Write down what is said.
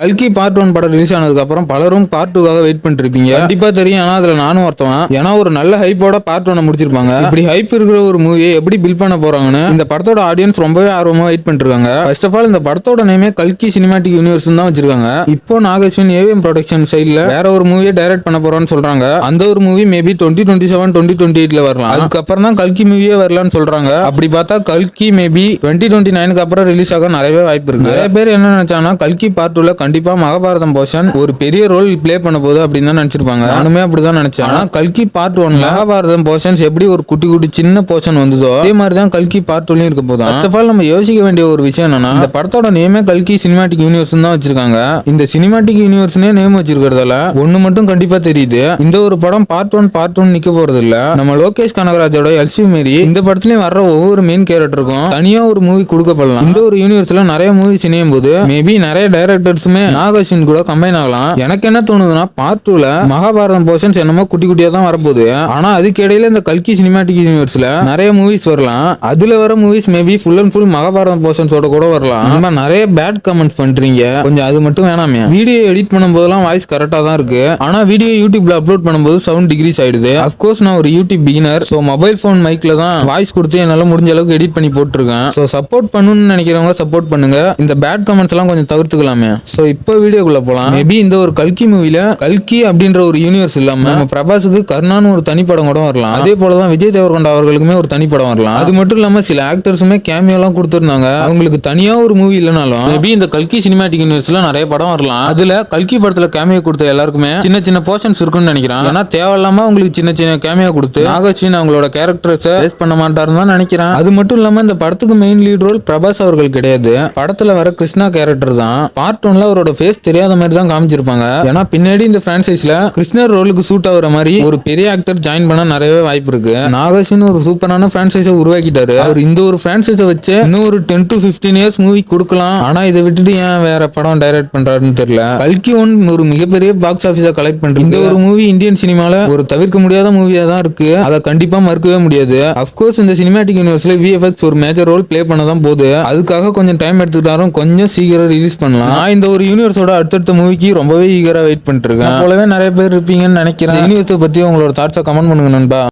கல்கி பார்ட் 1 படம் ரிலீஸ் ஆனதுக்கு அப்புறம் பலரும் பார்ட் 2க்காக வெயிட் பண்ணிட்டு இருப்பீங்க. கண்டிப்பா தெரியும். ஆனா அதுல நானும் ஒருத்தவன். ஏன்னா ஒரு நல்ல ஹைப்போட பார்ட் 1 முடிச்சிருப்பாங்க. இப்படி ஹைப் இருக்கிற ஒரு மூவியை எப்படி பில்ட் பண்ண போறாங்கன்னு இந்த படத்தோட ஆடியன்ஸ் ரொம்பவே ஆர்வமா வெயிட் பண்ணிட்டு இருக்காங்க. ஃபர்ஸ்ட் ஆஃப் ஆல் இந்த படத்தோட நேமே கல்கி சினிமாட்டிக் யூனிவர்ஸ் தான் வச்சிருக்காங்க. இப்போ நாகேஸ்வரன் ஏவிஎம் ப்ரொடக்ஷன் சைட்ல வேற ஒரு மூவியை டைரக்ட் பண்ண போறோம்னு சொல்றாங்க. அந்த ஒரு மூவி மேபி 2027 2028ல வரலாம். அதுக்கப்புறம் தான் கல்கி மூவியே வரலாம்னு சொல்றாங்க. அப்படி பார்த்தா கல்கி மேபி 2029க்கு அப்புறம் ரிலீஸ் ஆக நிறையவே வாய்ப்பு இருக்கு. நிறைய பேர் என்ன நினைச்சாங்கன்னா கல்கி பார்ட் 2ல கண்டிப்பா மகாபாரதம் போர்ஷன் ஒரு பெரிய ரோல் பிளே பண்ண போகுது அப்படின்னு தான் நினைச்சிருப்பாங்க. நானுமே அப்படிதான் நினைச்சேன். ஆனா கல்கி பார்ட் 1ல மகாபாரதம் போர்ஷன்ஸ் எப்படி ஒரு குட்டி குட்டி சின்ன போர்ஷன் வந்ததோ அதே மாதிரி தான் கல்கி பார்ட் 2லயும் இருக்க போதும். ஃபர்ஸ்ட் ஆஃப் ஆல் நம்ம யோசிக்க வேண்டிய ஒரு விஷயம் என்னன்னா இந்த படத்தோட நேமே கல்கி சினிமாட்டிக் யூனிவர்ஸ் தான் வச்சிருக்காங்க. இந்த சினிமாட்டிக் யூனிவர்ஸ்னே நேம் வச்சிருக்கிறதால ஒண்ணு மட்டும் கண்டிப்பா தெரியுது. இந்த ஒரு படம் பார்ட் 1 நிக்க போறது இல்ல. நம்ம லோகேஷ் கனகராஜோட எல்சி மாரி இந்த படத்துலயும் வர்ற ஒவ்வொரு மெயின் கேரக்டருக்கும் தனியா ஒரு மூவி கொடுக்கப்படலாம். இந்த ஒரு யூனிவர்ஸ்ல நிறைய மூவிஸ் இணையும் போது மேபி நிறைய டைரக்டர்ஸுமே நாகேஸ்வரன் கூட கம்பைன் ஆகலாம். எனக்கு என்ன தோணுதுன்னா பார்ட் 2ல மகாபாரதம் போர்ஷன்ஸ் என்னமோ குட்டி குட்டியா தான் வரப்போகுது. ஆனா அதுக்கு இடையில இந்த கல்கி சினிமாட்டிக் யூனிவர்ஸ்ல நிறைய மூவிஸ் வரலாம். அதுல வர movies maybe full and full Mahabharatham போர்ஷன்ஸோட கூட வரலாம். நம்ம நிறைய பேட் கமெண்ட்ஸ் பண்றீங்க, கொஞ்சம் அது மட்டும் வேணாமே. வீடியோ எடிட் பண்ணும்போதெல்லாம் வாய்ஸ் கரெக்டா தான் இருக்கு. ஆனா வீடியோ யூடியூப்ல அப்லோட் பண்ணும்போது சவுண்ட் டிகிரீஸ் ஆயிடுது. அஃப்கோர்ஸ் நான் ஒரு YouTube beginner. So mobile phone மைக்ல தான் வாய்ஸ் கொடுத்து என்னால முடிஞ்ச அளவுக்கு எடிட் பண்ணி போட்டுருக்கேன். சோ சப்போர்ட் பண்ணணும்னு நினைக்கிறவங்க சப்போர்ட் பண்ணுங்க. இந்த பேட் கமெண்ட்ஸ் எல்லாம் கொஞ்சம் தவிர்த்துக்கலாமே. சோ இப்போ வீடியோக்குள்ள போலாம். மேபி இந்த ஒரு கல்கி மூவில கல்கி அப்படின்ற ஒரு யூனிவர்ஸ் இல்லாம நம்ம பிரபாஸுக்கு கர்ணான்னு ஒரு தனிப்படம் கூட வரலாம். அதே போலதான் விஜய் தேவர்கொண்டா அவர்களுக்குமே ஒரு தனிப்படம் வரலாம். அது மட்டும் இல்லாம சில ஆக்டர்ஸுமே கேமியோ எல்லாம் கொடுத்திருந்தாங்க. அவங்களுக்கு தனியா ஒரு மூவி இல்லைனாலும் மேபி இந்த கல்கி சினிமாட்டிக் யூனிவர்ஸ்ல நிறைய படம் வரலாம். அதுல கல்கி படத்துல கேமியோ கொடுத்த எல்லாருக்குமே சின்ன சின்ன போர்ஷன்ஸ் இருக்குன்னு நினைக்கிறேன். ஏன்னா தேவையில்லாம அவங்களுக்கு சின்ன சின்ன கேமியோ கொடுத்து நாகேஸ்வரன் அவங்களோட கேரக்டர்ஸை பேஸ் பண்ண மாட்டாருன்னு தான் நினைக்கிறேன். அது மட்டும் இல்லாம இந்த படத்துக்கு மெயின் லீட் ரோல் பிரபாஸ் அவர்கள் கிடையாது. படத்துல வர கிருஷ்ணா கேரக்டர் தான். பார்ட் 1ல அவரோட ஃபேஸ் தெரியாத மாதிரி தான் காமிச்சிருப்பாங்க. ஏன்னா பின்னாடி இந்த பிரான்சைஸ்ல கிருஷ்ணர் ரோலுக்கு சூட் ஆகுற மாதிரி ஒரு பெரிய ஆக்டர் ஜாயின் பண்ண நிறையவே வாய்ப்பு இருக்கு. நாகேஸ்வரன் ஒரு சூப்பரான பிரான்சைஸை உருவாக்கிட்டாரு. அவர் இந்த ஒரு பிரான்சைஸை வச்சு இன்னும் ஒரு 10 to 15 இயர்ஸ் மூவி கொடுக்கலாம். ஆனா இதை விட்டுட்டு ஏன் வேற படம் டைரக்ட் பண்றாருன்னு தெரியல. கல்கி 1 ஒரு மிகப்பெரிய பாக்ஸ் ஆபீஸை கலெக்ட் பண்றது. இந்த ஒரு மூவி இந்தியன் சினிமால ஒரு தவிர்க்க முடியாத மூவியா தான் இருக்கு. அதை கண்டிப்பா மறுக்கவே முடியாது. அப்கோர்ஸ் இந்த சினிமாட்டிக் யூனிவர்ஸ்ல விஎஃப்எக்ஸ் ஒரு மேஜர் ரோல் பிளே பண்ண தான் போகுது. அதுக்காக கொஞ்சம் டைம் எடுத்துக்கிட்டாலும் கொஞ்சம் சீக்கிரம் ரிலீஸ் பண்ணலாம். நான் இந்த ஒரு யூனிவர்ஸோட அடுத்தடுத்த மூவிக்கு ரொம்பவே ஈகரா வெயிட் பண்ணிட்டு இருக்கேன். போலவே நிறைய பேர் இருப்பீங்கன்னு நினைக்கிறேன். யூனிவர்ஸை பத்தி உங்களோட தாட்ஸை கமெண்ட் பண்ணுங்க நண்பா.